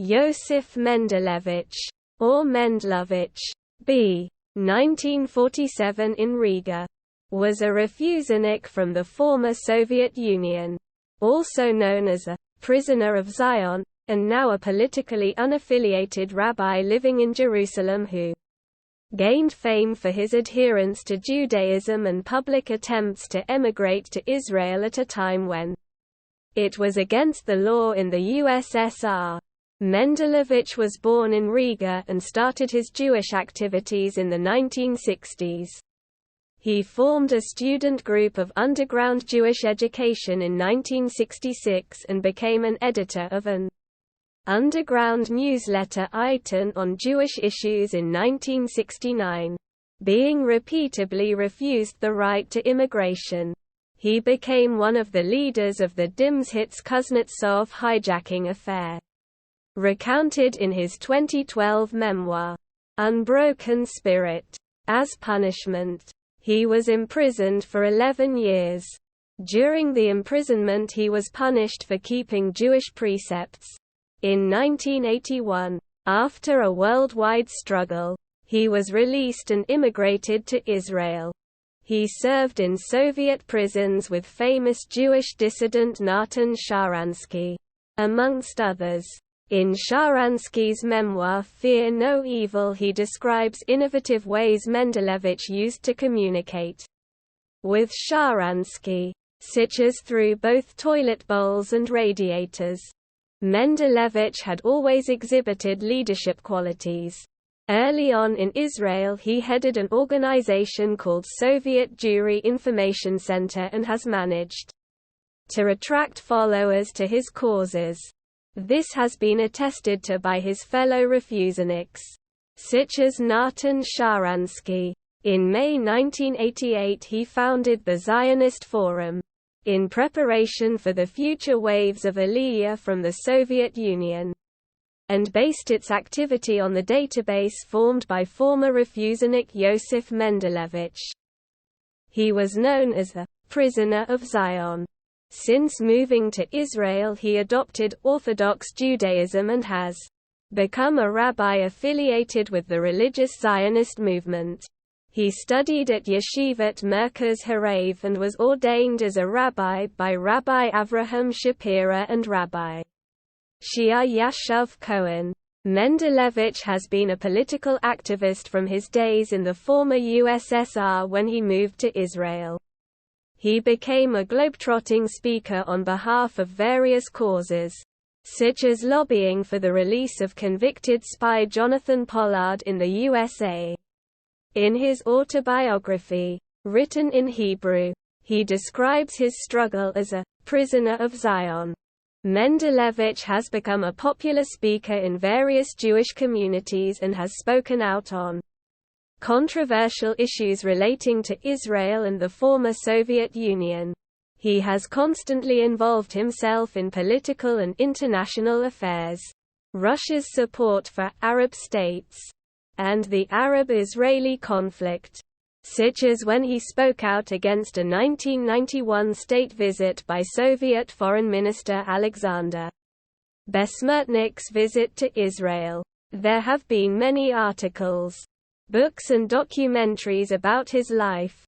Yosef Mendelevitch, or Mendelevich, b. 1947 in Riga, was a refusenik from the former Soviet Union, also known as a prisoner of Zion, and now a politically unaffiliated rabbi living in Jerusalem who gained fame for his adherence to Judaism and public attempts to emigrate to Israel at a time when it was against the law in the USSR. Mendelevich was born in Riga and started his Jewish activities in the 1960s. He formed a student group of underground Jewish education in 1966 and became an editor of an underground newsletter Iton on Jewish issues in 1969. Being repeatably refused the right to immigration, he became one of the leaders of the Dymshits Kuznetsov hijacking affair. Recounted in his 2012 memoir, Unbroken Spirit. As punishment, he was imprisoned for 11 years. During the imprisonment he was punished for keeping Jewish precepts. In 1981, after a worldwide struggle, he was released and immigrated to Israel. He served in Soviet prisons with famous Jewish dissident Natan Sharansky, amongst others. In Sharansky's memoir Fear No Evil he describes innovative ways Mendelevich used to communicate with Sharansky, such as through both toilet bowls and radiators. Mendelevich had always exhibited leadership qualities. Early on in Israel he headed an organization called Soviet Jewry Information Center and has managed to attract followers to his causes. This has been attested to by his fellow refuseniks, such as Natan Sharansky. In May 1988 he founded the Zionist Forum, in preparation for the future waves of Aliyah from the Soviet Union, and based its activity on the database formed by former refusenik Yosef Mendelevitch. He was known as the prisoner of Zion. Since moving to Israel he adopted Orthodox Judaism and has become a rabbi affiliated with the religious Zionist movement. He studied at Yeshivat Merkaz Harav and was ordained as a rabbi by Rabbi Avraham Shapira and Rabbi Shia Yashav Cohen. Mendelevich has been a political activist from his days in the former USSR when he moved to Israel. He became a globetrotting speaker on behalf of various causes, such as lobbying for the release of convicted spy Jonathan Pollard in the USA. In his autobiography, written in Hebrew, he describes his struggle as a prisoner of Zion. Mendelevich has become a popular speaker in various Jewish communities and has spoken out on controversial issues relating to Israel and the former Soviet Union. He has constantly involved himself in political and international affairs, Russia's support for Arab states, and the Arab-Israeli conflict, such as when he spoke out against a 1991 state visit by Soviet Foreign Minister Alexander Besmertnik's visit to Israel. There have been many articles, books and documentaries about his life.